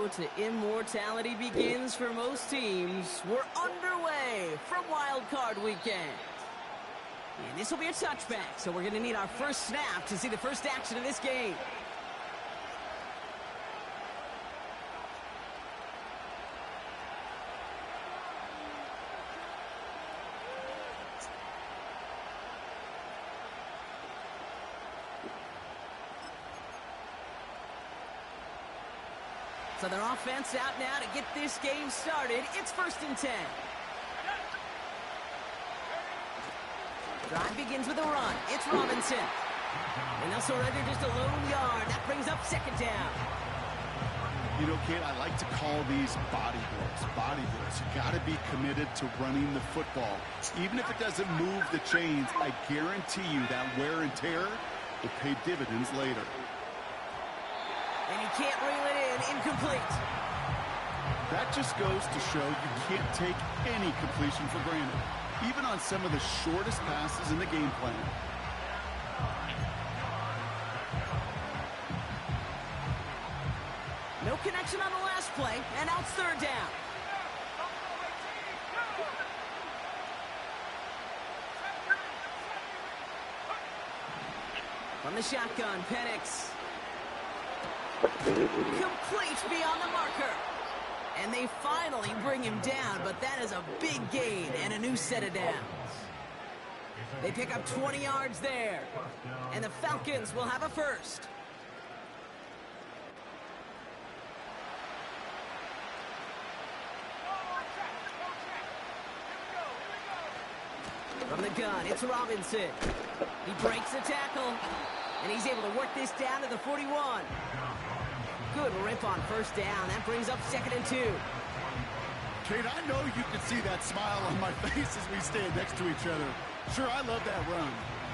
road to immortality begins for most teams. We're underway from Wild Card Weekend. And this will be a touchback, so we're going to need our first snap to see the first action of this game. So their offense out now to get this game started. It's 1st and 10. Drive begins with a run. It's Robinson. And they'll surrender just a lone yard. That brings up 2nd down. You know, Kate, I like to call these body blows. Body blows. You got to be committed to running the football. Even if it doesn't move the chains, I guarantee you that wear and tear will pay dividends later. And he can't reel it in. Incomplete. That just goes to show you can't take any completion for granted, even on some of the shortest passes in the game plan. No connection on the last play, and now it's 3rd down. From the shotgun, Penix. Complete beyond the marker. And they finally bring him down, but that is a big gain and a new set of downs. They pick up 20 yards there. And the Falcons will have a first. From the gun, it's Robinson. He breaks the tackle, and he's able to work this down to the 41. Good rip on 1st down. That brings up 2nd and 2. Kate, I know you can see that smile on my face as we stand next to each other. Sure, I love that run.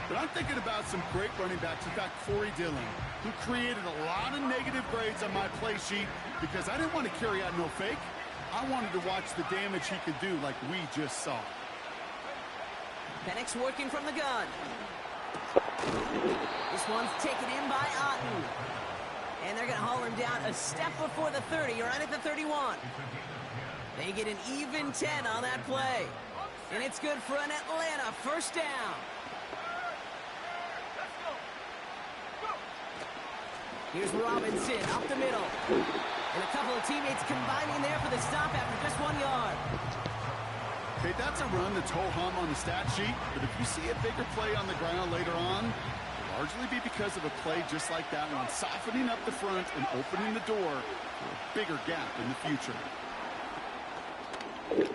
But I'm thinking about some great running backs. In fact, Corey Dillon, who created a lot of negative grades on my play sheet because I didn't want to carry out no fake. I wanted to watch the damage he could do like we just saw. Penix working from the gun. This one's taken in by Otten. And they're going to haul him down a step before the 30, right at the 31. They get an even 10 on that play. And it's good for an Atlanta 1st down. Here's Robinson up the middle. And a couple of teammates combining there for the stop after just 1 yard. Okay, that's a run that's ho-hum on the stat sheet, but if you see a bigger play on the ground later on, it'll largely be because of a play just like that one, softening up the front and opening the door for a bigger gap in the future. And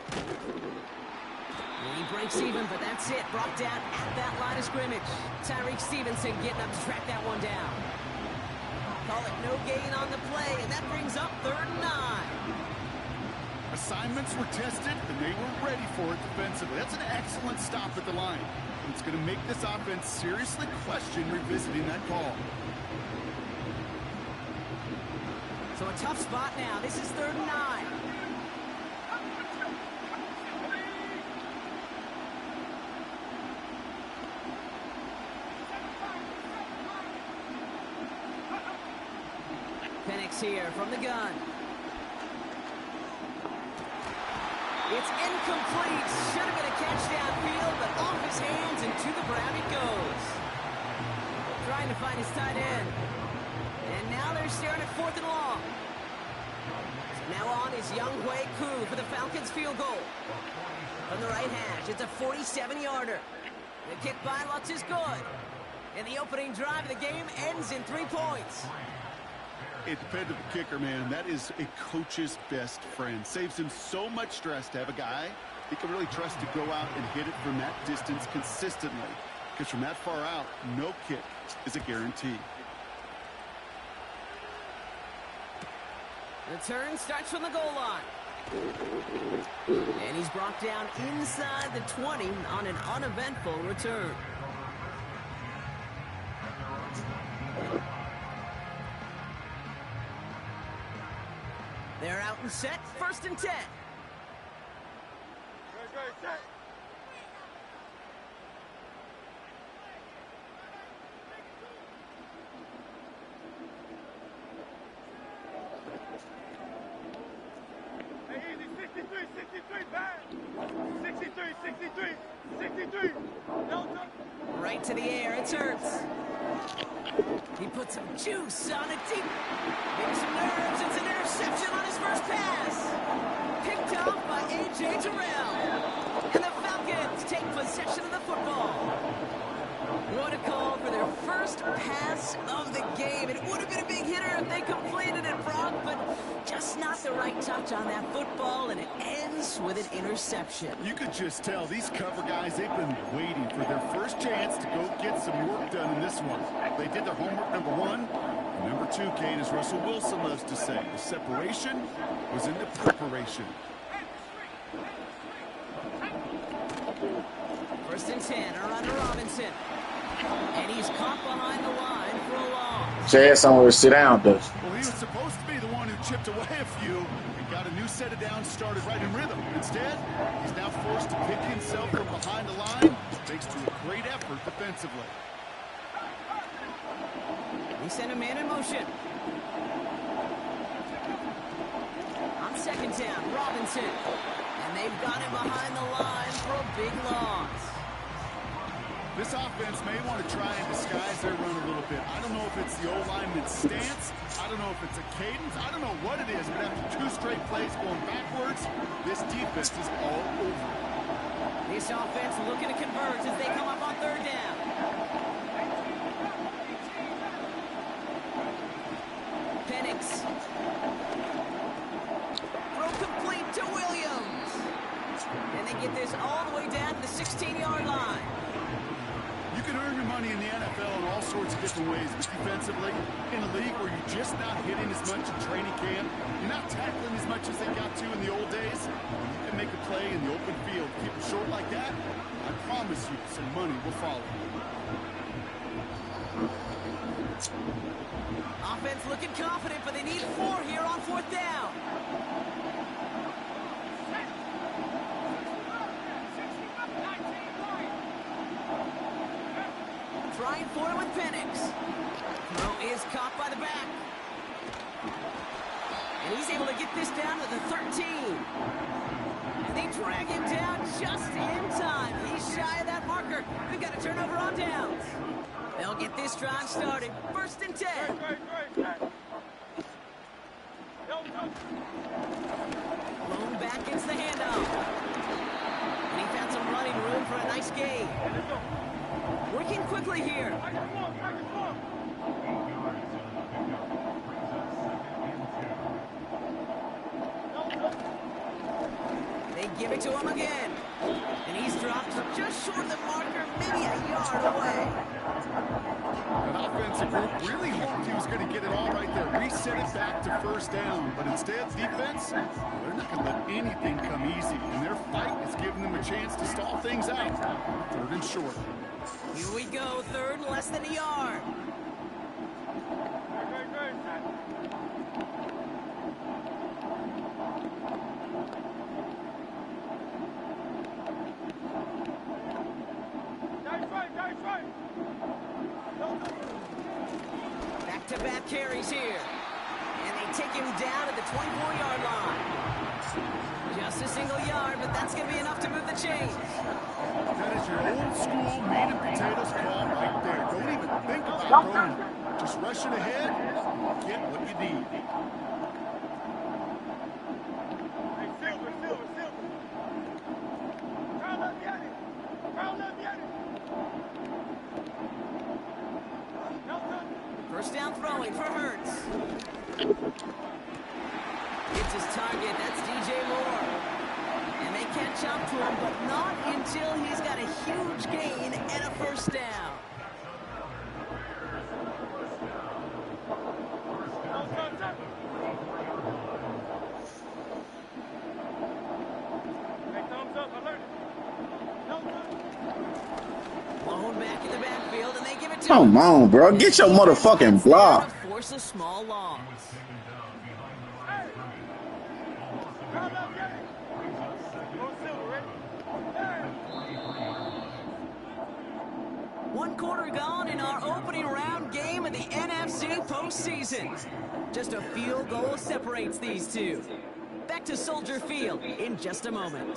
he breaks even, but that's it. Brought down at that line of scrimmage. Tyreek Stevenson getting up to track that one down. Call it no gain on the play, and that brings up 3rd and 9. Assignments were tested, and they were ready for it defensively. That's an excellent stop at the line. It's going to make this offense seriously question revisiting that call. So a tough spot now. This is 3rd and 9. Penix here from the gun. It's incomplete. Should have been a catch downfield, but off his hands and to the ground it goes. Trying to find his tight end. And now they're staring at 4th and long. So now on is Younghoe Koo for the Falcons field goal. From the right hash, it's a 47-yarder. The kick by Lutz is good. And the opening drive of the game ends in 3 points. It depends on the kicker, man. That is a coach's best friend. Saves him so much stress to have a guy he can really trust to go out and hit it from that distance consistently. Because from that far out, no kick is a guarantee. The turn starts from the goal line. And he's brought down inside the 20 on an uneventful return. They're out and set, 1st and 10. Right to the air, it's Hurts. He puts some juice on it deep. Maybe some nerves. It's an interception on his first pass. Picked off by A.J. Terrell. And the Falcons take possession of the football. What a call for their first pass of the game. It would have been a big hitter if they completed it, Brock, but just not the right touch on that football, and it ends with an interception. You could just tell these cover guys, they've been waiting for their first chance to go get some work done in this one. They did their homework, number one. And number two, Kane, as Russell Wilson loves to say, the separation was in the preparation. First and 10, around to Robinson. And he's caught behind the line for a loss. Jay had somewhere to sit down, though. Well, he was supposed to be the one who chipped away a few and got a new set of downs started right in rhythm. Instead, he's now forced to pick himself from behind the line, thanks to a great effort defensively. We send a man in motion. On second down, Robinson. And they've got him behind the line for a big loss. This offense may want to try and disguise their run a little bit. I don't know if it's the old lineman's stance. I don't know if it's a cadence. I don't know what it is, but after 2 straight plays going backwards, this defense is all over. This offense looking to convert as they come up on third down. Penix. Throw complete to Williams. And they get this all the way down to the 16-yard line. You can earn your money in the NFL in all sorts of different ways, but defensively, in a league where you're just not hitting as much in training camp, you're not tackling as much as they got to in the old days, you can make a play in the open field. Keep it short like that, I promise you some money will follow. Offense looking confident, but they need 4 here on fourth down. Trying for it with Penix. Throw is caught by the back. And he's able to get this down to the 13. And they drag him down just in time. He's shy of that marker. We've got a turnover on downs. They'll get this drive started. First and 10. Blown back gets the handoff. And he found some running room for a nice gain. Working quickly here. They give it to him again. And he's dropped just short of the marker, maybe a yard away. An offensive group really hoped he was going to get it all right there. Reset it back to first down. But instead, defense, they're not going to let anything come easy. And their fight is giving them a chance to stall things out. Third and short. Here we go, third and less than a yard. Back-to-back carries here. And they take him down at the 24-yard line. Just a single yard, but that's going to be enough to move the chains. That is your old school meat and potatoes call right there. Don't even think about throwing. Just rush it ahead and get what you need. First down throwing for Hurts. It's his target. That's DJ Moore. And they catch up to him, but not until he's got a huge gain and a first down. Blown back in the backfield, and they give it to Come on, bro. Get your motherfucking block. Force a small loss. One quarter gone in our opening round game of the NFC postseason. Just a field goal separates these two. Back to Soldier Field in just a moment.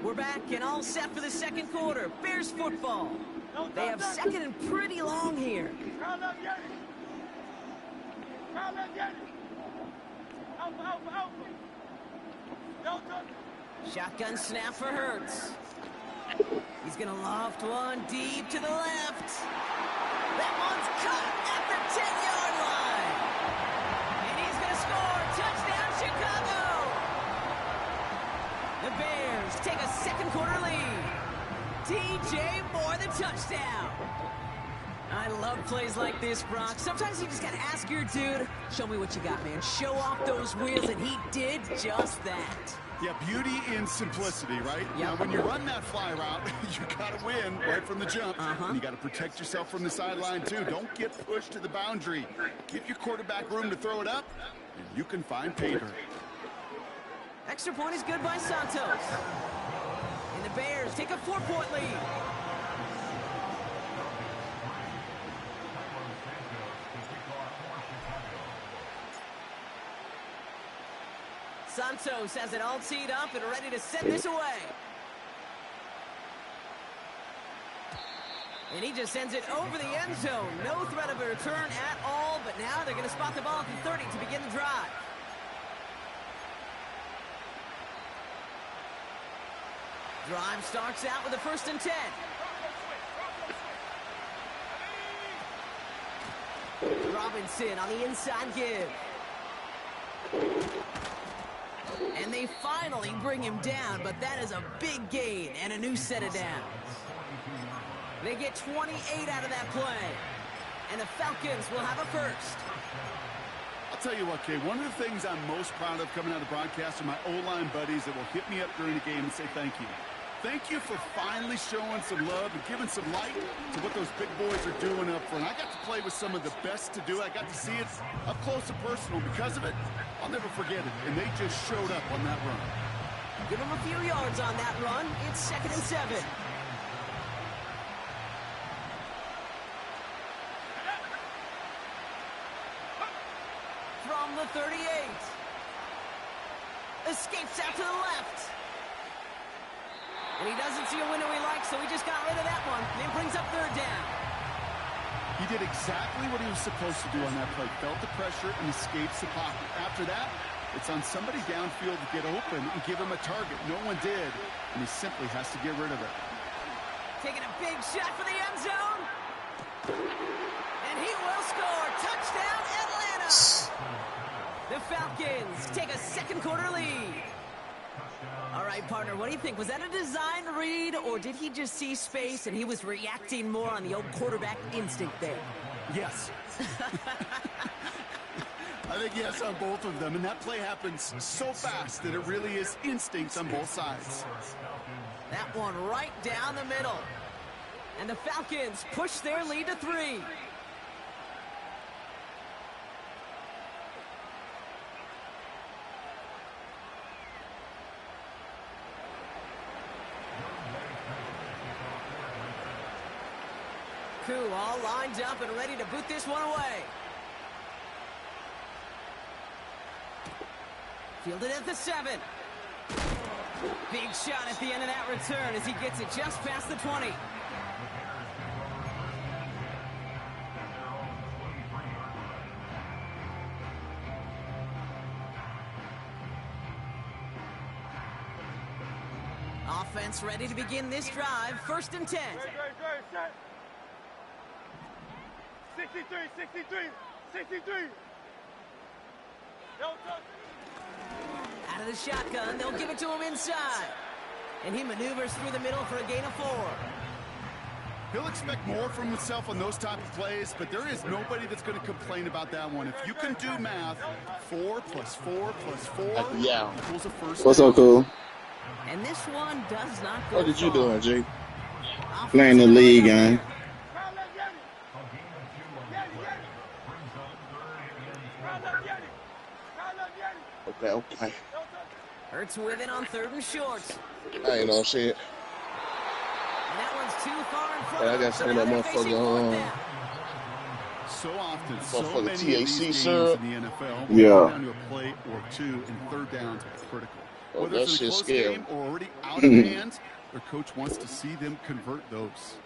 We're back and all set for the second quarter. Bears football. They have second and pretty long here. Shotgun snap for Hurts. He's going to loft one deep to the left. That one's caught at the 10-yard line. And he's going to score. Touchdown, Chicago. The Bears take a second quarter lead. DJ Moore, the touchdown. I love plays like this, Brock. Sometimes you just got to ask your dude, show me what you got, man. Show off those wheels, and he did just that. Yeah, beauty in simplicity, right? Yep. Now, when you run that fly route, you got to win right from the jump. And you got to protect yourself from the sideline, too. Don't get pushed to the boundary. Give your quarterback room to throw it up, and you can find pay dirt. Extra point is good by Santos. And the Bears take a 4-point lead. Santos has it all teed up and ready to send this away. And he just sends it over the end zone. No threat of a return at all, but now they're going to spot the ball at the 30 to begin the drive. Drive starts out with a 1st and 10. Robinson on the inside give. And they finally bring him down, but that is a big gain and a new set of downs. They get 28 out of that play. And the Falcons will have a first. I'll tell you what, Kay, one of the things I'm most proud of coming out of broadcast are my O-line buddies that will hit me up during the game and say thank you. Thank you for finally showing some love and giving some light to what those big boys are doing up front. I got to play with some of the best to do it. I got to see it up close and personal. Because of it, I'll never forget it. And they just showed up on that run. Give them a few yards on that run. It's 2nd and 7. From the 38. Escapes out to the left. And he doesn't see a window he likes, so he just got rid of that one. And brings up 3rd down. He did exactly what he was supposed to do on that play. Felt the pressure and escapes the pocket. After that, it's on somebody downfield to get open and give him a target. No one did, and he simply has to get rid of it. Taking a big shot for the end zone. And he will score. Touchdown, Atlanta. The Falcons take a second quarter lead. All right, partner, what do you think? Was that a design read, or did he just see space and he was reacting more on the old quarterback instinct there? Yes. I think yes on both of them, and that play happens so fast that it really is instincts on both sides. That one right down the middle. And the Falcons push their lead to 3. All lined up and ready to boot this one away. Fielded at the 7. Big shot at the end of that return as he gets it just past the 20. Offense ready to begin this drive. 1st and 10. 63. Out of the shotgun, they'll give it to him inside. And he maneuvers through the middle for a gain of 4. He'll expect more from himself on those type of plays, but there is nobody that's going to complain about that one. If you can do math, 4 plus 4 plus 4 equals a first down. What's up, cool? And this one does not go What did you far. doing, G? Playing the league, gang. Okay. Hurts with it on 3rd and short. I ain't no shit. And that one's too far in front. Yeah, I got some of that motherfucker So often, so motherfucker many of THC these games syrup. in the NFL, Yeah. down to a play or two, and 3rd downs are critical. Oh, Whether that it's in a shit close scary. game or already out of hand, their coach wants to see them convert those.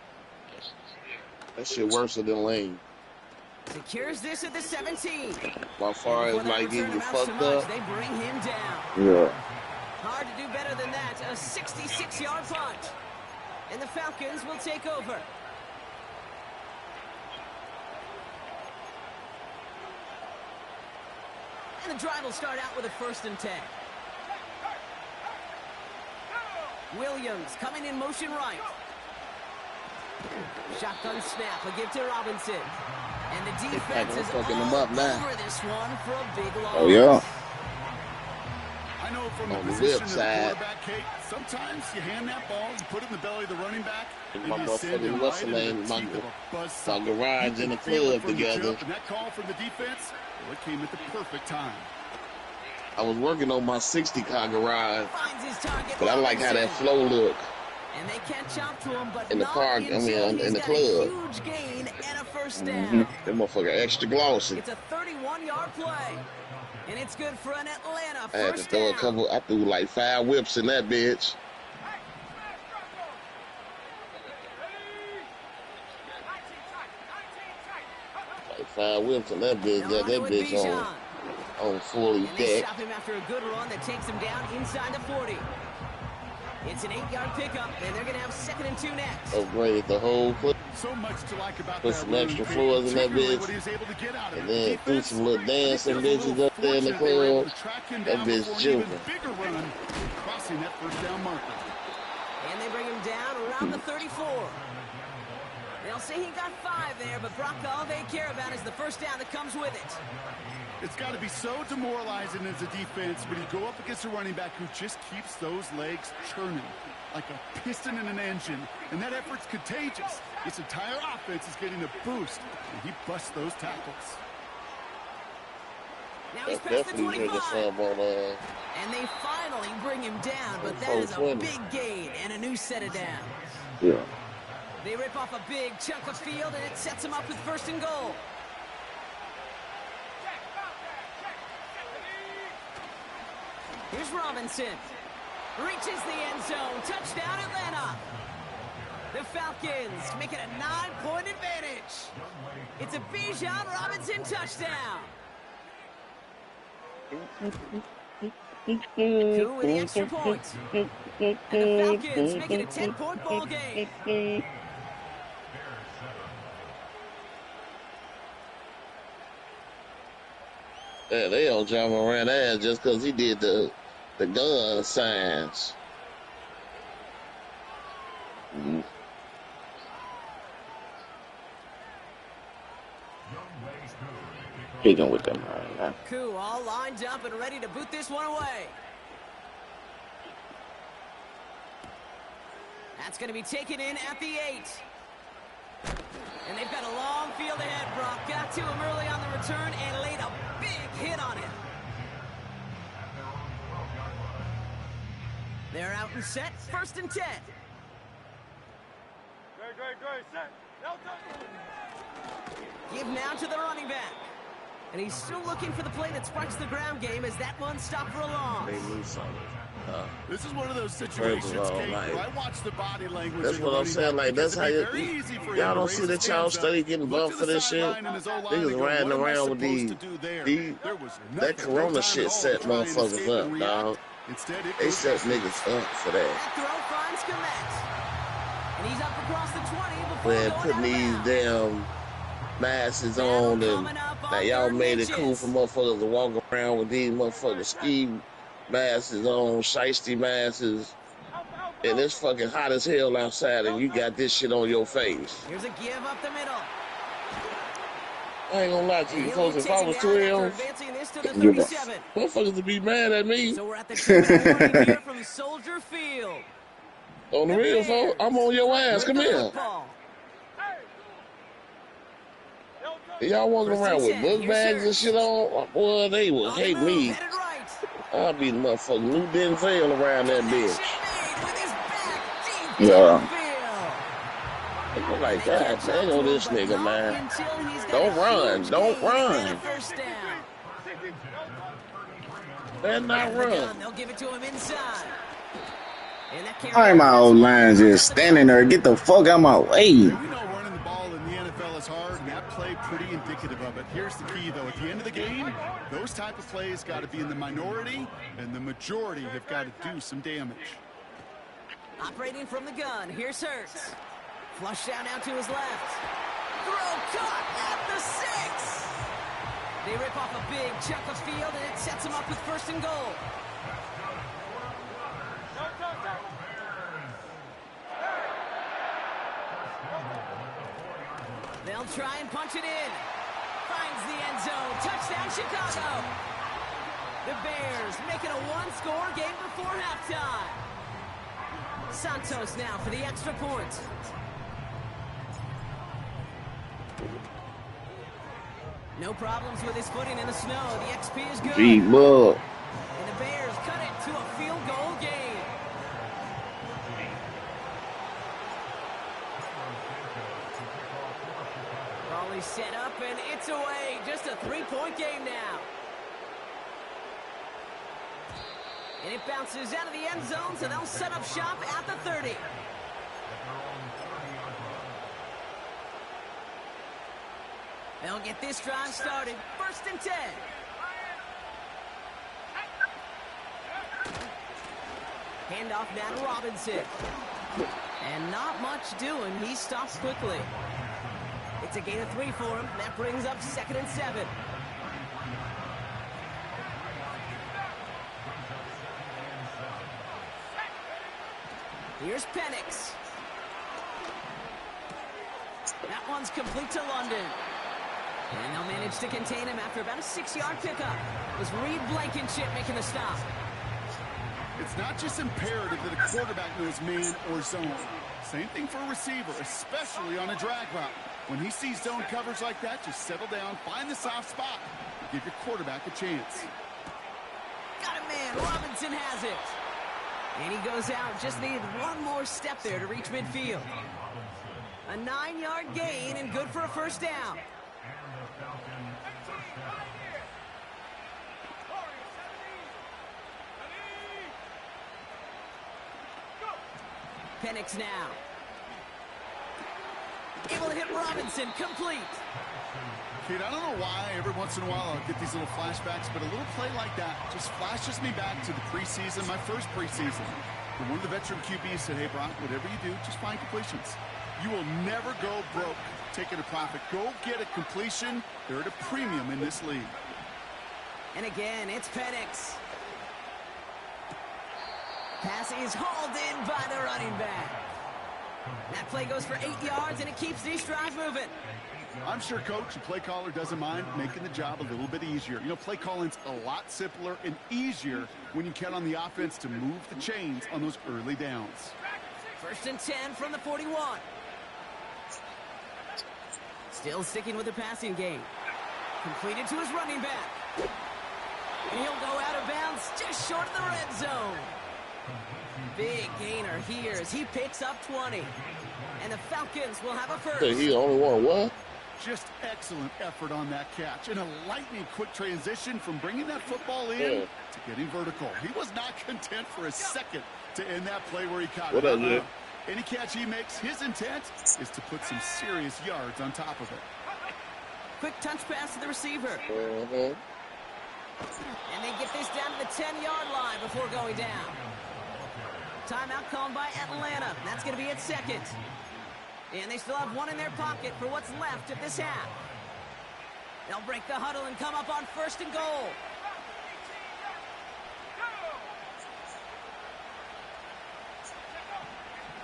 That shit worse than Lane. Secures this at the 17. As far as like getting you fucked up. They bring him down. Yeah. Hard to do better than that. A 66-yard punt. And the Falcons will take over. And the drive will start out with a 1st and 10. Williams coming in motion right. Shotgun snap, a give to Robinson. And the defense is all over this one for a big loss. Oh, yeah. I know from the position of the quarterback, Kate, sometimes you hand that ball, you put it in the belly of the running back, and my you send him right into the teeth of a buzzsaw. My garage in the club together. And that call from the defense, well, it came at the perfect time. I was working on my 60-car garage, but I like how that flow look. And they can't chop to him, but in the park, in the club. Huge gain and a 1st down. That motherfucker extra glossy. It's a 31-yard play, and it's good for an Atlanta 1st I had to throw a couple. I threw like 5 whips in that bitch. Like 5 whips in that bitch. Got that bitch on fully decked. They stop him after a good run that takes him down inside the 40. It's an 8-yard pickup, and they're going to have 2nd and 2 next. Upgraded the whole clip. So much to like about put some extra floors in that bitch. And then threw some little dancing bitches up there in the club. That bitch jumping. Crossing that 1st down marker. And they bring him down around the 34. They'll say he got 5 there, but Brock, all they care about is the 1st down that comes with it. It's got to be so demoralizing as a defense when you go up against a running back who just keeps those legs churning like a piston in an engine, and that effort's contagious. This entire offense is getting a boost, and he busts those tackles. Now he's past the 25. And they finally bring him down, but that is a big gain and a new set of downs. Yeah. They rip off a big chunk of field, and it sets them up with 1st and goal. Here's Robinson. Reaches the end zone. Touchdown, Atlanta. The Falcons make it a 9-point advantage. It's a Bijan Robinson touchdown. Two with the extra point. And the Falcons make it a 10-point ball game. Yeah, they don't jump around ass just because he did the gun signs. Picking with them right now. Koo all lined up and ready to boot this one away. That's going to be taken in at the 8. And they've got a long field ahead, Brock. Got to him early on the return and laid a big hit on him. They're out and set. 1st and 10. Great. Set. Give now to the running back. And he's still looking for the play that sparks the ground game as that one stopped for a loss. They lose something. This is one of those situations, Kate, where I watch the body language. That's what I'm saying. Like, that's how y'all don't see that y'all study getting bumped for this shit. Niggas riding around with that Corona shit set motherfuckers up, dog. They set niggas up for that. And he's up across the 20 before putting these damn masks on, and now y'all made it cool for motherfuckers to walk around with these motherfucking ski masks on, shiesty masks, and it's fucking hot as hell outside, and you got this shit on your face. Here's a give up the middle. I ain't gonna lie to you folks, if I was 12, motherfuckers would be mad at me. So we're at the here from Soldier Field. On the real, folks, I'm on your ass. Come here. Y'all walking around with book bags and shit on? Boy, they will hate me. I'll be the motherfucking Lou Denzel around that bitch. Yeah. They go like, God dang on this nigga, man. Don't run. Better not run. They'll give it to him inside. Why am my old line just standing there? Get the fuck out of my way. We know running the ball in the NFL is hard, and that play pretty indicative of it. Here's the key, though. At the end of the game, those type of plays got to be in the minority, and the majority have got to do some damage. Operating from the gun, here's Hurts. Flush down out to his left. Throw caught at the 6. They rip off a big chunk of field, and it sets him up with 1st and goal. They'll try and punch it in. Finds the end zone. Touchdown, Chicago. The Bears making a 1-score game before halftime. Santos now for the extra point. No problems with his footing in the snow. The XP is good. G-Bug. And the Bears cut it to a field goal game. Ball is set up and it's away. Just a 3-point game now. And it bounces out of the end zone, so they'll set up shop at the 30. They'll get this drive started. 1st and 10. Handoff now to Robinson. And not much doing. He stops quickly. It's a gain of 3 for him. That brings up 2nd and 7. Here's Penix. That one's complete to London. And they'll manage to contain him after about a 6-yard pickup. It was Reed Blankenship making the stop. It's not just imperative that a quarterback knows man or zone. Same thing for a receiver, especially on a drag route. When he sees zone coverage like that, just settle down, find the soft spot, and give your quarterback a chance. Got it, man. Robinson has it. And he goes out. Just needed one more step there to reach midfield. A 9-yard gain and good for a 1st down. Penix now. Able to hit Robinson. Complete. Kate, I don't know why every once in a while I'll get these little flashbacks, but a little play like that just flashes me back to the preseason, my first preseason. And one of the veteran QBs said, hey, Brock, whatever you do, just find completions. You will never go broke taking a profit. Go get a completion. They're at a premium in this league. And again, it's Penix. Pass is hauled in by the running back. That play goes for 8 yards, and it keeps these drives moving. I'm sure coach and play caller doesn't mind making the job a little bit easier. You know, play calling's a lot simpler and easier when you count on the offense to move the chains on those early downs. 1st and 10 from the 41. Still sticking with the passing game. Completed to his running back. And he'll go out of bounds just short of the red zone. Big gainer here as he picks up 20. And the Falcons will have a 1st. He the only one, what? Just excellent effort on that catch. And a lightning quick transition from bringing that football in to getting vertical. He was not content for a second to end that play where he caught it. Any catch he makes, his intent is to put some serious yards on top of it. Quick touch pass to the receiver. And they get this down to the 10-yard line before going down. Timeout called by Atlanta. That's going to be at 2nd. And they still have one in their pocket for what's left of this half. They'll break the huddle and come up on 1st and goal.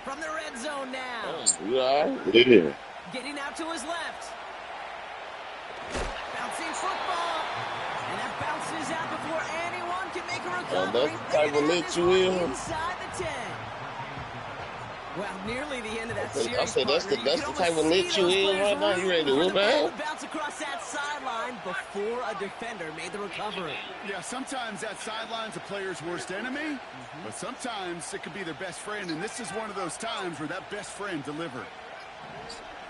From the red zone now. Yeah. Getting out to his left. Bouncing football. And that bounces out before anyone can make a recovery. That's the type of lit you will. Inside the 10. Well, nearly the end of that series. I said that's the type of lit you is right now. You ready to whoop out? Bounce across that sideline before a defender made the recovery. Yeah, sometimes that sideline's a player's worst enemy, but sometimes it could be their best friend, and this is one of those times where that best friend delivered.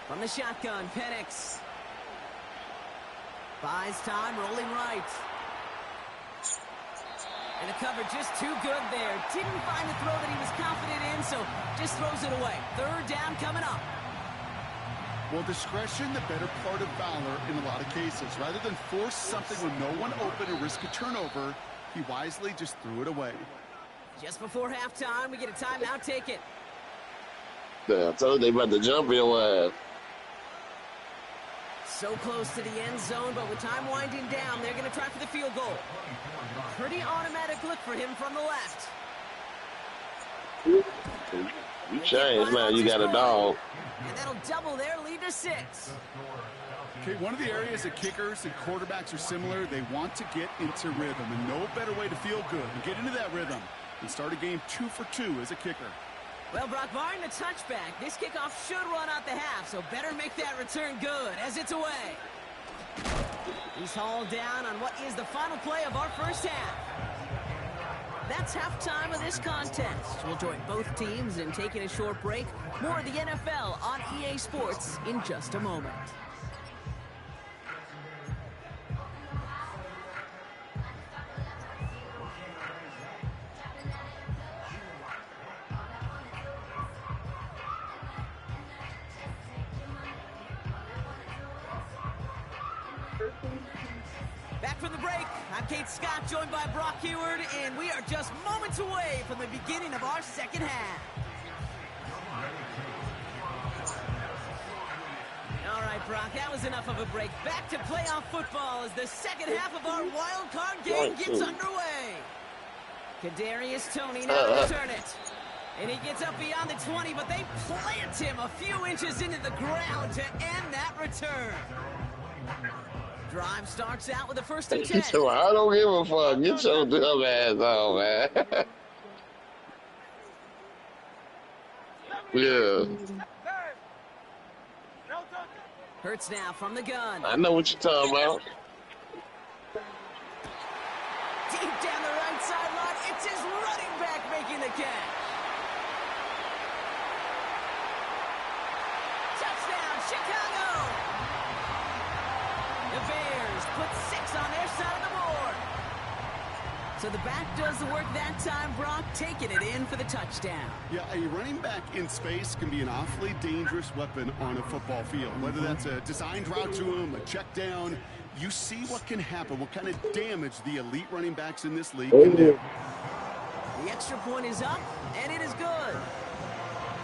From the shotgun, Penix. Buys time, rolling right. And the cover just too good there. Didn't find the throw that he was confident in, so just throws it away. Third down coming up. Well, discretion, the better part of valor in a lot of cases. Rather than force something with no one open and risk a turnover, he wisely just threw it away. Just before halftime, we get a timeout. Take it. Yeah, I told you they about to jump your ass. So close to the end zone, but with time winding down, they're going to try for the field goal. Pretty automatic look for him from the left. You changed, man. You got a dog. And that'll double their lead to 6. Okay, one of the areas that kickers and quarterbacks are similar, they want to get into rhythm, and no better way to feel good and get into that rhythm and start a game 2 for 2 as a kicker. Well, Brock, barring the touchback, this kickoff should run out the half, so better make that return good as it's away. He's hauled down on what is the final play of our first half. That's halftime of this contest. We'll join both teams in taking a short break. More of the NFL on EA Sports in just a moment. Back from the break, I'm Kate Scott, joined by Brock Heward, and we are just moments away from the beginning of our second half. All right, Brock, that was enough of a break. Back to playoff football as the second half of our wild card game gets underway. Kadarius Toney now to return it. And he gets up beyond the 20, but they plant him a few inches into the ground to end that return. Drive starts out with a 1st and 10. So I don't give a fuck. Get your dumb ass on, man. Yeah. Hurts now from the gun. I know what you're talking about. Deep down the right sideline, it's his running back making the catch. Touchdown, Chicago! The Bears put 6 on their side of the board. So the back does the work that time, Brock, taking it in for the touchdown. Yeah, a running back in space can be an awfully dangerous weapon on a football field. Whether that's a designed route to him, a check down, you see what can happen, what kind of damage the elite running backs in this league can do. The extra point is up, and it is good.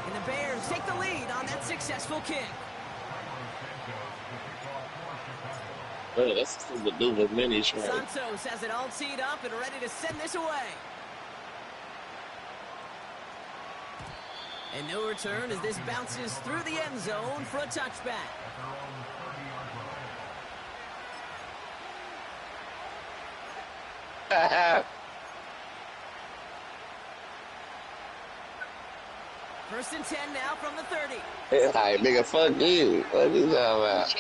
And the Bears take the lead on that successful kick. Well, that's the Duva mini shot. Santos has it all teed up and ready to send this away. And no return as this bounces through the end zone for a touchback. First and 10 now from the 30. Hey, nigga, fuck you. What you talking about?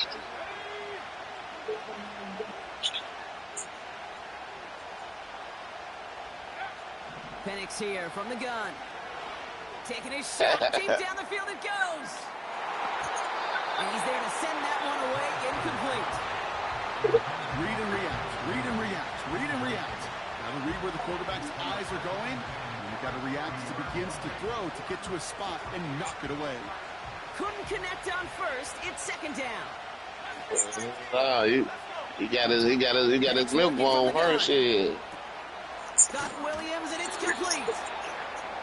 Penix here from the gun. Taking his shot. Deep down the field it goes. And he's there to send that one away. Incomplete. Read and react. Read and react. Read and react. Got to read where the quarterback's eyes are going. And you've got to react as he begins to throw to get to a spot and knock it away. Couldn't connect on first. It's second down. Oh, he got his milk bone first shit. Scott Williams, and it's complete.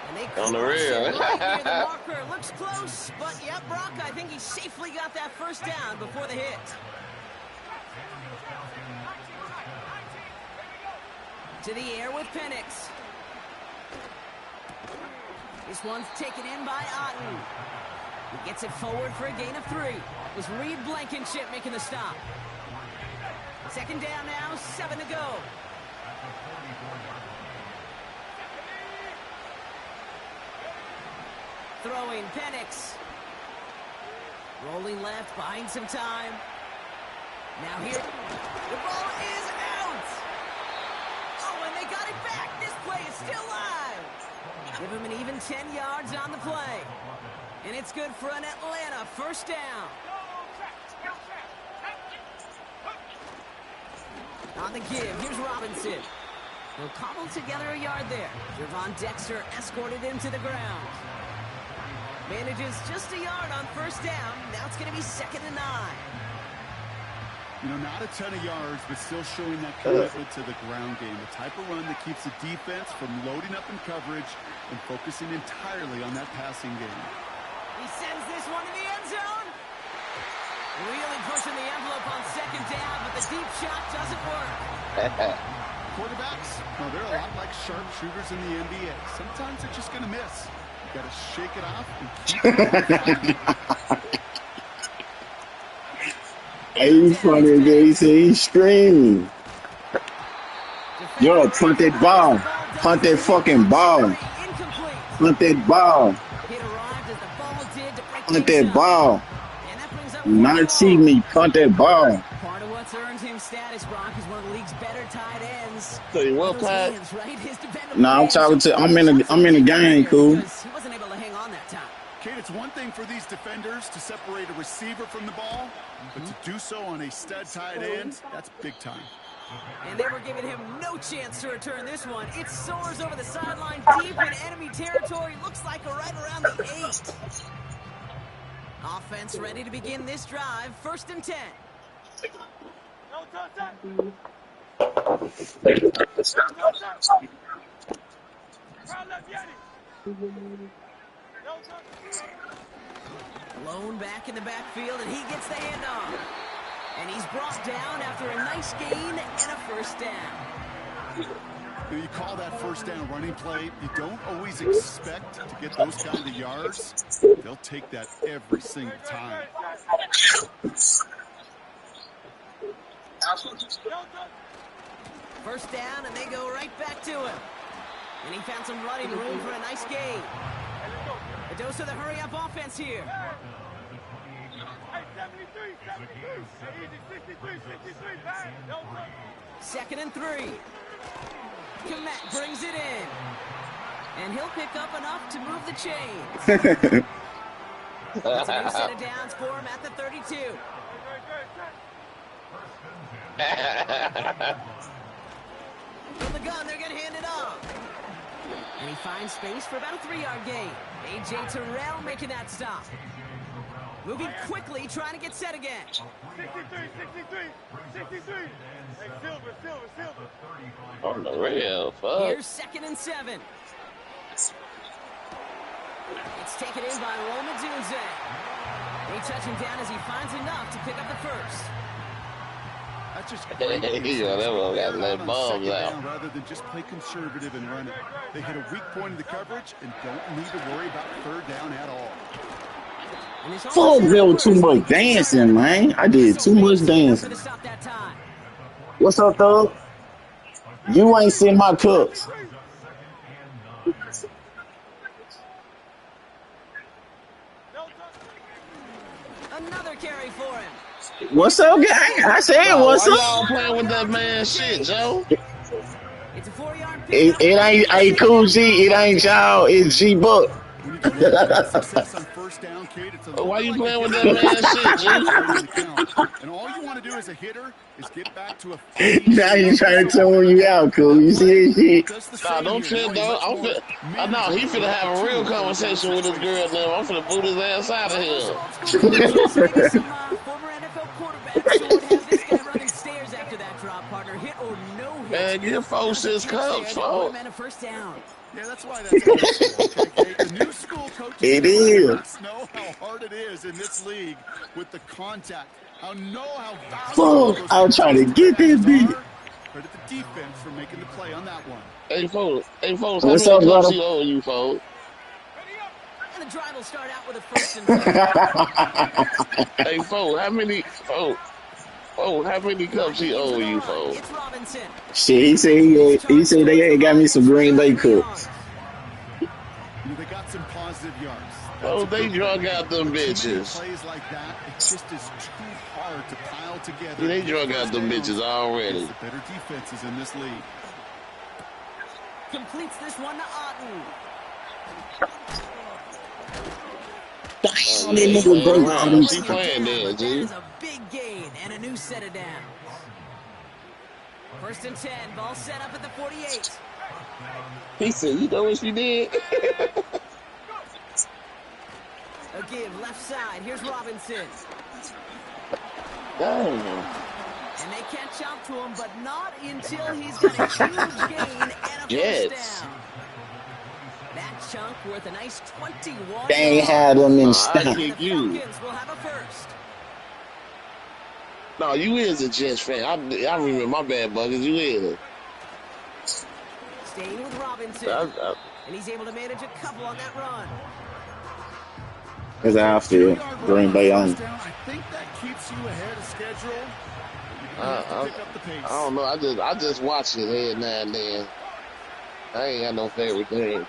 And they On the rear. right near the marker. Looks close, but yeah, Brock, I think he safely got that first down before the hit. To the air with Penix. This one's taken in by Otten. He gets it forward for a gain of 3. It was Reed Blankenship making the stop. Second down now, 7 to go. Throwing Penix. Rolling left, buying some time. Now here, the ball is out! Oh, and they got it back! This play is still live! Give him an even 10 yards on the play. And it's good for an Atlanta first down. On the give, here's Robinson. He'll cobble together a yard there. Javon Dexter escorted him to the ground. Manages just a yard on first down. Now it's going to be 2nd and 9. You know, not a ton of yards, but still showing that commitment to the ground game. The type of run that keeps the defense from loading up in coverage and focusing entirely on that passing game. He sends this one to the end zone. Really pushing the envelope on 2nd down, but the deep shot doesn't work. Quarterbacks, well, they're a lot like sharpshooters in the NBA. Sometimes they're just going to miss. You got to shake it off and keep it. He's funny, he said he's screaming. Yo, punt that ball. Punt that fucking ball. Punt that ball. Punt that ball. Not see me punt that ball. Part of what's earned him status, Brock, is one of the league's better tight ends. So you will play? No, I'm talking to. I'm in the game, cool. He wasn't able to hang on that time. Kate, it's one thing for these defenders to separate a receiver from the ball, but to do so on a stud tight end, that's big time. And they were giving him no chance to return this one. It soars over the sideline deep in enemy territory. Looks like right around the 8. Offense ready to begin this drive. 1st and 10. Lone back in the backfield, and he gets the handoff. And he's brought down after a nice gain and a 1st down. You call that 1st down running play. You don't always expect to get those kind of yards. They'll take that every single time. 1st down, and they go right back to him. And he found some running room for a nice gain. A dose of the hurry-up offense here. 2nd and 3. Gopack brings it in. And he'll pick up enough to move the chains. That's a new set of downs for him at the 32. From the gun, they're going to hand it off. And he finds space for about a 3-yard gain. A.J. Terrell making that stop. Moving quickly, trying to get set again. 63. Hey, Silver. On the real, fuck. Here's 2nd and 7. It's taken in by Roman Dunze. They touch him down as he finds enough to pick up the 1st. That's just great. Rather than just play conservative and run it. They hit a weak point in the coverage and don't need to worry about 3rd down at all. Fuck, there was too much dancing, man. I did too much dancing. What's up, Thug? You ain't seen my cups. Another carry for him. What's up, gang? I said, what's up? Y'all playing with that man shit, Joe? It's a 4-yard It ain't Cool G. It ain't y'all. It's G Buck. Why you playing with that man shit, G? And all you want to do as a hitter is get back to a. Now you trying to tone you out, Cool. You see this shit? Nah, don't trip, dog. I know he finna have a real conversation with his girl now. I'm finna boot his ass out of here. Former NFL quarterbacks who would have this guy running stairs after that drop, partner. Hit or no hit. Man, give folks his cups, folks. And a 1st down. Yeah, that's why that's old school, okay? The new school coaches It is. know how hard it is in this league with the contact. How Fuck, I was trying to get this beat. Credit the defense for making the play on that one. Hey, folks, What's how up, many cups brother? you owe you, folks? And the drive will start out with a 1st and 10. Hey, folks, how many cups he owe you, folks? It's Robinson. Shit, he said they had got me some Green Bay cups. They got some positive yards. Oh, they drug out them bitches. Plays like that, it just is too hard to pile together. Yeah, they drug out them bitches already. The better defenses in this league. Completes this one to Otten. Damn, that nigga broke all them. She playing there, G. That is a big gain and a new set of downs. First and 10, ball set up at the 48. He said, you know what she did? A give left side. Here's Robinson. Damn. And they catch up to him, but not until he's got a huge gain and a first down. That chunk worth a nice 21. They ain't had them in stock. I kick you. Falcons will have a first. No, you is a Jets fan. I remember my bad, Buggers. You is. Staying with Robinson. And he's able to manage a couple on that run. That's how I feel. Green Bay on. I think that keeps you ahead of schedule. I don't know. I just watch it here now and then. I ain't got no favorite thing.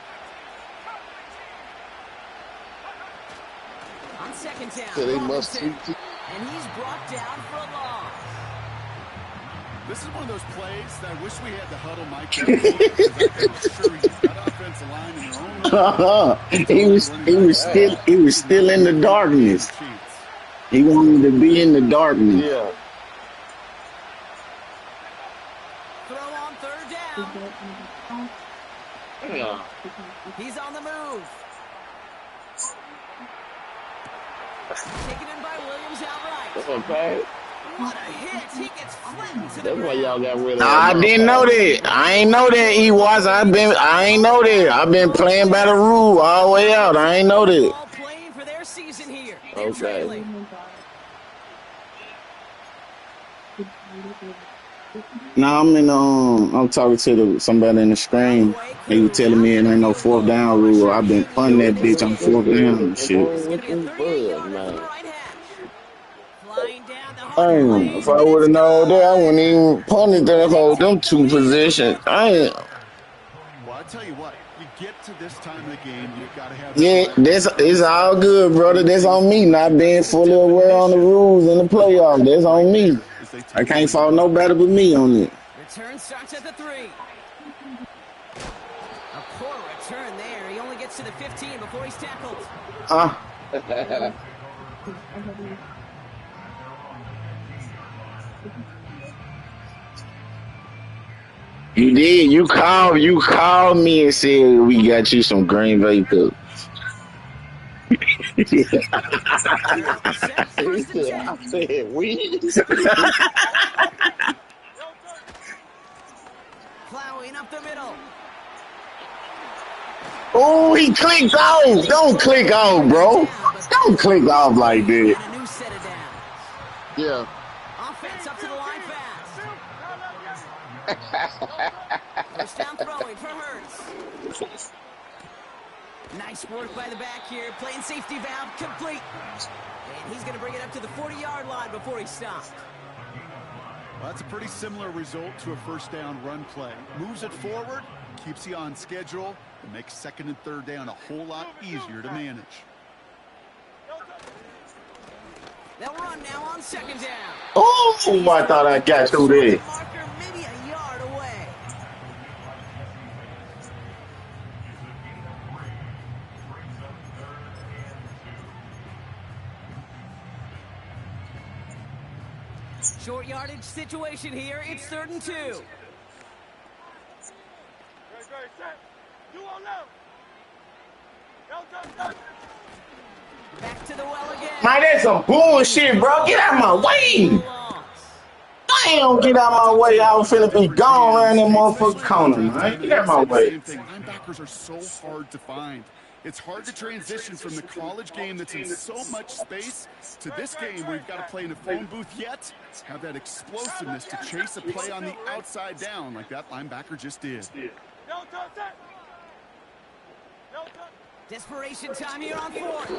On second down, So they Robinson. must. And he's brought down for a loss. This is one of those plays that I wish we had the huddle mic. Because I'm sure he's got offensive line in their own. He was still in the darkness. He wanted to be in the darkness. Yeah. Throw on third down. Yeah. He's on the move. Taken in by Williams outright. That's okay. What a hit. He gets flattened to the That's why ground. y'all got rid of I didn't know that. I ain't know that he was. I ain't know that. I've been playing by the rule all the way out. I ain't know that. All playing for their season here. They're Okay. trailing. Now I'm talking to somebody in the screen. He was telling me it ain't no fourth down rule. I've been punting that bitch on fourth down and shit. It's going to be a 38-yarder from the right hash. Flying down the Damn, hard if I would have known that, I wouldn't even punt it to hold them two positions. Well, I tell you what, you get to this time of the game, you got to have. Yeah, it's all good, brother. That's on me not being fully aware on the rules in the playoffs. That's on me. I can't fault nobody but me on it. Return starts at the 3. A poor return there. He only gets to the 15 before he's tackled. You did. You called me and said we got you some Green Bay cookies. I said we. Plowing up the middle. Oh, he clicked off. Don't click off, bro. Don't click off like that. And a new set of downs. Yeah. Offense up to the line fast. First down throwing for Hurts. Nice work by the back here. Playing safety valve complete. And he's going to bring it up to the 40-yard line before he stops. Well, that's a pretty similar result to a first down run play. Moves it forward, keeps you on schedule, and makes second and third down a whole lot easier to manage. They'll run now on second down. Oh, I thought I got through there. Marker maybe a yard away. Short yardage situation here. It's 3rd and 2. Back to the well again. Man, that's some bullshit, bro. Get out my way. Damn, get out my way. I was finna be gone around that motherfucking corner, man. Get out my way. Linebackers are so hard to find. It's hard to transition from the college game that's in so much space to this game where you've got to play in a phone booth yet have that explosiveness to chase a play on the outside down like that linebacker just did. Desperation time here on 4th.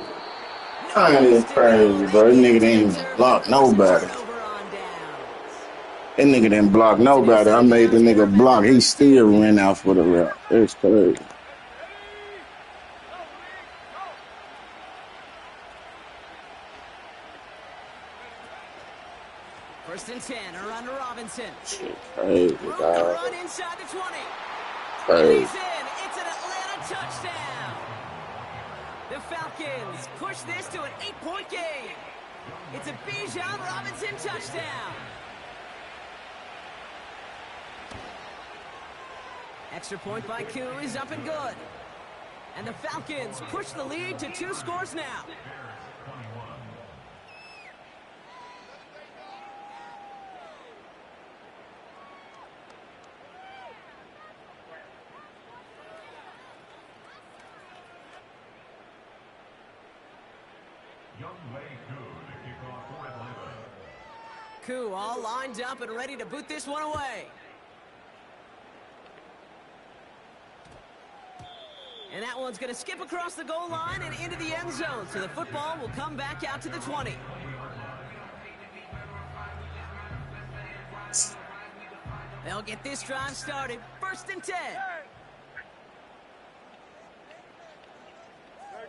I ain't crazy, bro. That nigga didn't block nobody. That nigga didn't block nobody. I made the nigga block. He still ran out for the route. It's crazy. First and 10, around to Robinson. Shit, crazy, Room to dog. run inside the 20. Crazy. He's in. It's an Atlanta touchdown. The Falcons push this to an 8-point game. It's a Bijan Robinson touchdown. Extra point by Koo is up and good. And the Falcons push the lead to 2 scores now. Koo all lined up and ready to boot this one away. And that one's going to skip across the goal line and into the end zone. So the football will come back out to the 20. They'll get this drive started. 1st and 10.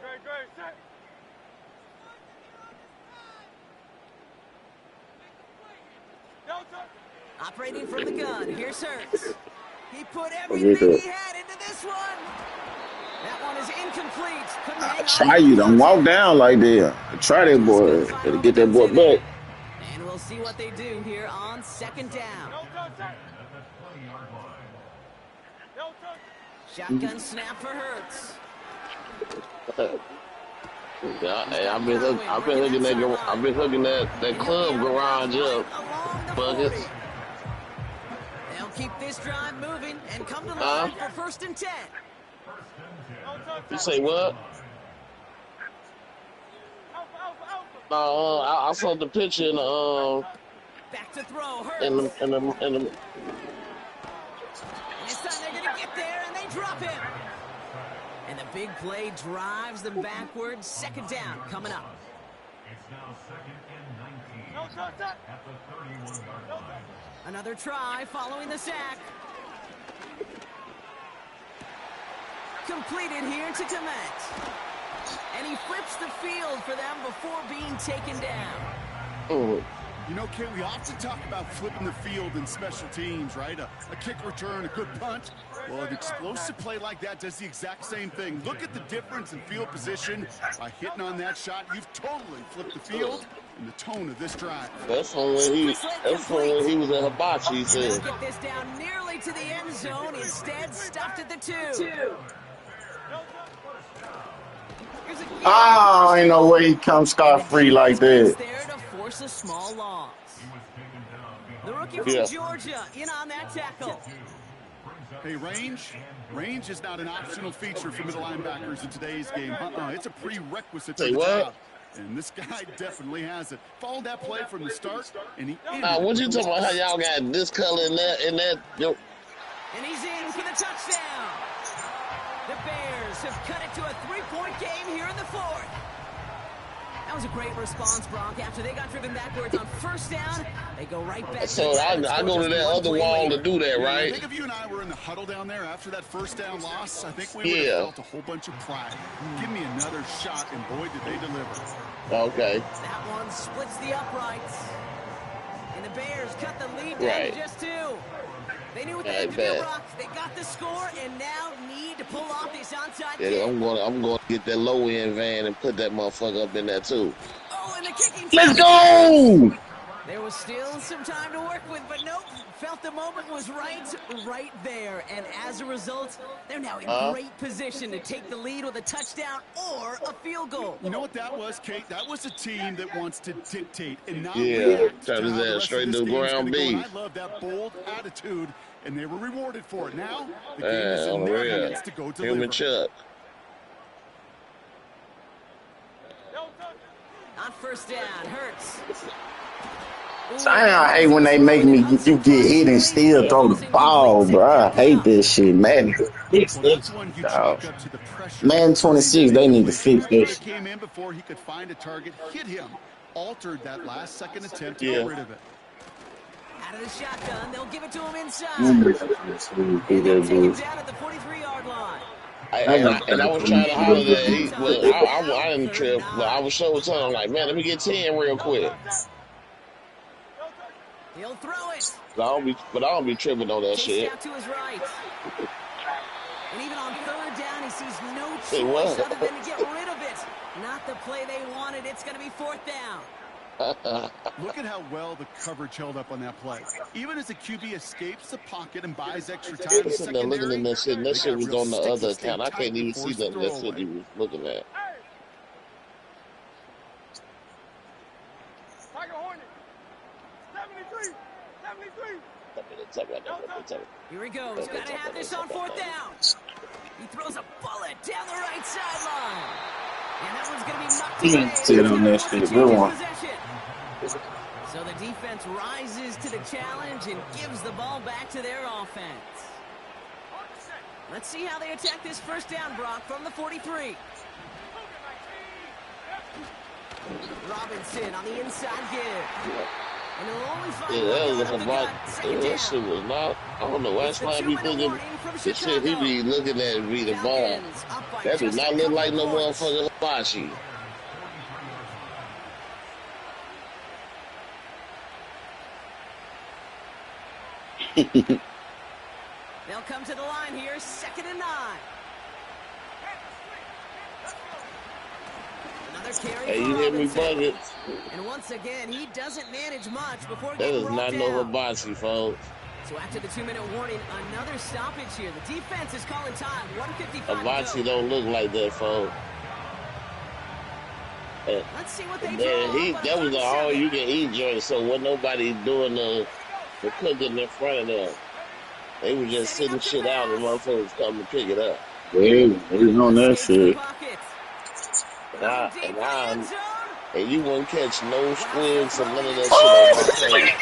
Great, set. Operating from the gun, here's Hurts. He put everything he had into this one. That one is incomplete. Try you, don't walk down like that. Try that boy. Better get that boy back. And we'll see what they do here on 2nd down. Shotgun snap for Hurts. Yeah, hey, I've been hooking that club garage up. Buckets. They'll keep this drive moving and come to line for 1st and 10. You say what? No, I saw the picture in the Back to throw, Hurts. in the And this time they're gonna get there and they drop him. And the big play drives them backwards. 2nd down coming up. It's now 2nd and 19 at the 31-yard line. Another try following the sack. Completed here to Komet. And he flips the field for them before being taken down. oh, You know, Kate, we often talk about flipping the field in special teams, right? A kick return, a good punt. Well, an explosive play like that does the exact same thing. Look at the difference in field position. By hitting on that shot, you've totally flipped the field and the tone of this drive. that's from when he was at Hibachi, he said. Get this down nearly to the end zone. Instead, stopped at the 2. Oh, ain't no way he comes scot-free like that. There to force a small loss. The rookie from Georgia in on that tackle. Hey, range is not an optional feature for middle linebackers in today's game. It's a prerequisite to the job. And this guy definitely has it. Followed that play from the start, and he What you talking about? How y'all got this color in that? And he's in for the touchdown. The Bears have cut it to a 3-point game here in the 4th. That was a great response, Brock. After they got driven backwards on 1st down, they go right back. So I go to that other wall to do that, right? I think if you and I were in the huddle down there after that 1st down loss, I think we would have felt a whole bunch of pride. Give me another shot, and boy, did they deliver. Okay. That one splits the uprights. And the Bears cut the lead down to just 2. They knew what they had to do, Brock. They got the score and now need to pull off this onside kick. I'm going to get that low end van and put that motherfucker up in there too. Oh, and the kicking. Let's go! There was still some time to work with, but nope. Felt the moment was right there. And as a result, they're now in great position to take the lead with a touchdown or a field goal. You know what that was, Kate? That was a team that wants to dictate and not react. That is that straight to ground beef. I love that bold attitude, and they were rewarded for it. Now, the game is in their hands to go deliver. Human Chuck. On 1st down, Hurts. I hate when they make me you get hit and still throw the ball, bro. I hate this shit, man. Man, 26, they need to fix this. Came in before he could find a target, hit him, altered that last-second attempt to get rid of it. Out of the shotgun, they'll give it to him inside. And they'll take it down at the 43-yard line. And I was trying to holler that I didn't trip, but I was so telling him, like, man, let me get 10 real quick. He'll throw it. But I don't be tripping on that shit. Out to his right. And even on 3rd down, he sees no choice other than to get rid of it. Not the play they wanted. It's going to be 4th down. Look at how well the coverage held up on that play. Even as the QB escapes the pocket and buys extra time in I'm the sitting there looking at secondary, that shit, and that they shit got was real on the sticky, other stay account. I tight can't and even see force the nothing. That's what throwaway. he was looking at. Tiger Hornet. 73. 73. Here he goes. Got to have this on fourth down. He throws a bullet down the right sideline. And that one's going to be knocked away. Sit on that shit. Good one. So the defense rises to the challenge and gives the ball back to their offense. Let's see how they attack this first down, Brock, from the 43. Robinson on the inside give. And he'll only find Yeah, that was about. That shit was not. I don't know why Slime be thinking the shit he be looking at be the ball. That does not look like no motherfucking hibachi. They'll come to the line here, 2nd and 9. Another carry Hey, for you hear me, Robinson. Bucket? And once again, he doesn't manage much before That getting is brought not no down. hibachi, folks. So after the 2-minute warning, another stoppage here. The defense is calling time. 1:55 Hibachi to go. don't look like that, folks. Let's see what they And draw then up on that was a an 3rd and all 7. you can eat joint, so wasn't nobody doing the cooking in front of them. They were just Setting sitting up to shit out and pass. motherfuckers come and pick it up. Yeah, he's on that Escapes the shit. pocket. And Deep in the end zone. and you won't catch no squids or none of that shit on my plate.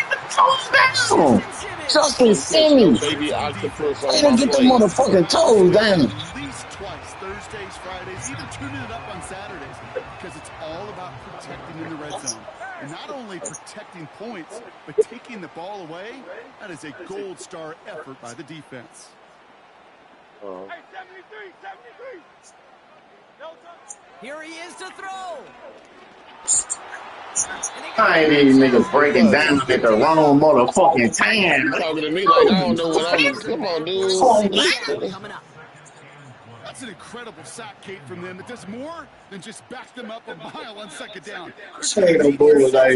Oh, Justin Don't catch no Simmons. baby Red zone octopus defense. on Way to my get the plate. motherfucking toes down. At least twice, Thursdays, Fridays, even tuning it up on Saturdays, because it's all about protecting in the red zone. And not only protecting points, but taking the ball away. That is a gold star effort by the defense. Hey, 73. 73. Here he is to throw. I ain't these niggas breaking down at the wrong motherfucking time. Talking to me like I don't know what I'm. Come on, dude. Coming up. That's an incredible sack, Kate, from them. It does more than just back them up a mile on 2nd down. Say the boy like,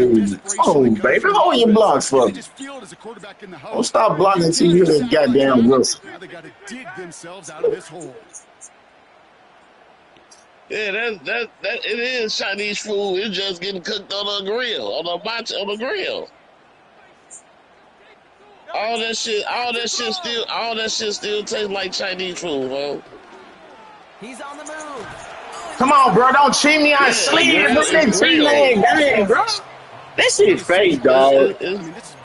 oh, baby, hold your blocks for They me. just feel it as a quarterback in the Don't house. stop blocking till you hit goddamn Wilson. Now they got to dig themselves out of this hole. Yeah, that it is Chinese food. It's just getting cooked on a grill, on the grill. All that shit still tastes like Chinese food, bro. He's on the move. Come on, bro, don't cheat me. I Yeah, sleep grill, with that it's cheating grilled. ass game, bro. That shit fake, dog.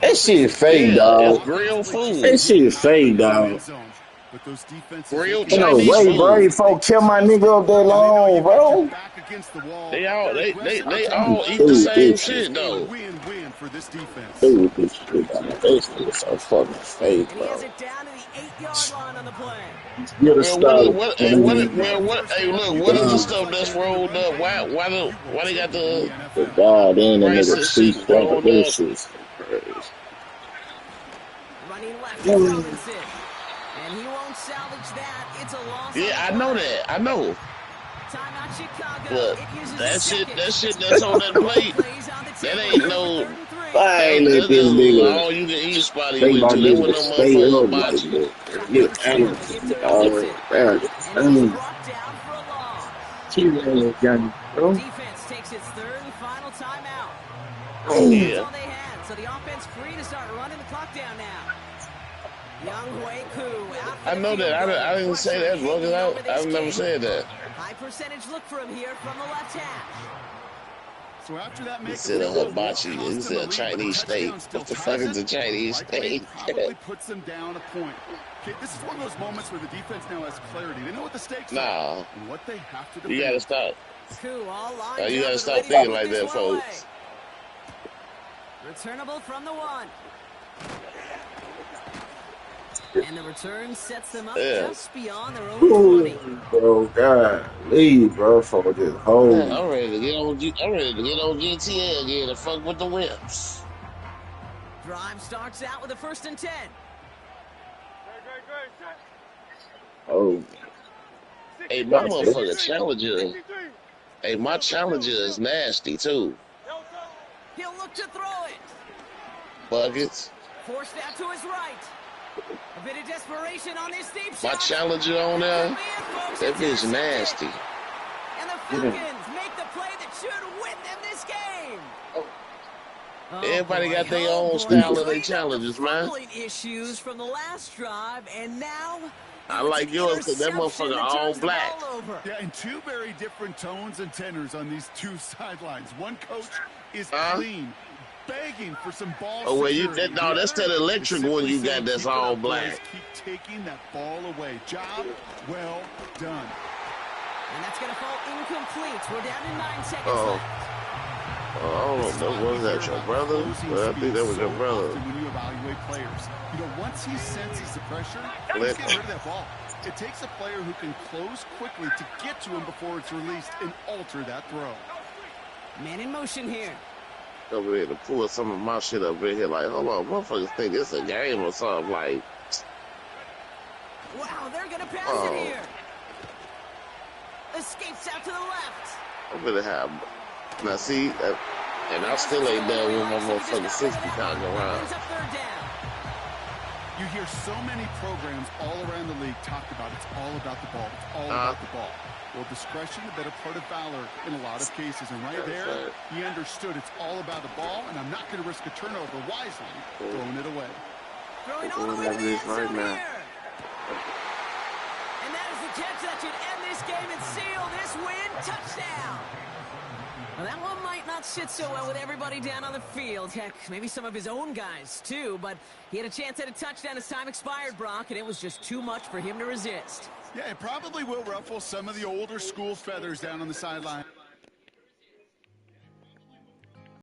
That shit fake, Yeah, dog. it's grilled food. That shit fake, dog. But those defenses Grilled You know, Chinese wait, bro, food. you folks kill my nigga up that long, bro. They all eat the same shit though. Win-win for this defense. Dude, this shit, dog. This shit so fucking fake, And he has bro. it down to the 8-yard line on the play. Get a Well, start. hey, look, what is the stuff that's rolled up? Why they got the The God and the nigga racist speak shit like rolled this up? shit. Running left to Robinson. And he won't salvage that. It's a loss. Yeah, I know that. I know. Timeout Chicago. But It uses that a shit second. that's on that plate, Plays on the that table ain't here no. for 3rd and 3. I ain't That's let this just nigga all you can eat spot he think went my to. That nigga wasn't no stay motherfucking up like hibachi. that. Get angry, Give to dog. Robinson. Man, And he's brought down for a loss. bro. Defense takes its 3rd and final timeout. Yeah. That's all they had. So the offense free to start running the clock down now. Young Hui Koo out for I the know field that. goal. I didn't say that, bro. 'Cause I've never said that. High percentage look for him here from the left hash. So after that He make said a hibachi. He said a Chinese steak. What the fuck is a Chinese steak? Probably puts them down a point. Okay, this is one of those moments where the defense now has clarity. They know what the stakes are Nah, and what they have to you defend. gotta stop. Koo all lined You up gotta and stop ready to thinking put like this that, one away. folks. Returnable from the 1. And the return sets them up Yeah. just beyond their own 20. Bro, God, leave, bro, for this whole. Man, I'm ready to get on. I'm ready to get on GTA again and fuck with the whips. Drive starts out with a 1st and 10. Oh, Hey, my motherfucking challenger. Hey, my challenger is nasty too. He'll look to throw it. Buckets. Forced out to his right. A bit of desperation on this deep shot. My challenger on there, that bitch nasty. And the Falcons make the play that should win them this game. Everybody got their own style of their challenges, man. Issues from the last drive, and now I like yours because that motherfucker all black. Yeah, and two very different tones and tenors on these two sidelines. One coach is clean, begging for some ball. Oh, well, that's that electric one you got that's all black. Keep taking that ball away. Job well done. And that's going to fall incomplete. We're down to 9 seconds left. Oh, was that your brother? Well, I think that was your brother. When you evaluate players, once he senses the pressure, he's getting rid of that ball. It takes a player who can close quickly to get to him before it's released and alter that throw. Man in motion here. Over here to pull some of my shit up in here, like, hold on, motherfuckers think it's a game or something, like. Wow, they're gonna pass it here. Escapes out to the left. I'm gonna have. Now see, and I still ain't done with my motherfucking 60 pound around. You hear so many programs all around the league talk about it's all about the ball. It's all about the ball. Well, discretion, the better part of valor in a lot of cases. And right there, he understood it's all about the ball, and I'm not going to risk a turnover wisely, throwing it away. Throwing all the way to the end zone here. And that is the catch that should end this game and seal this win. Touchdown. Well, that one might not sit so well with everybody down on the field. Heck, maybe some of his own guys, too. But he had a chance at a touchdown as time expired, Brock, and it was just too much for him to resist. Yeah, it probably will ruffle some of the older school feathers down on the sideline.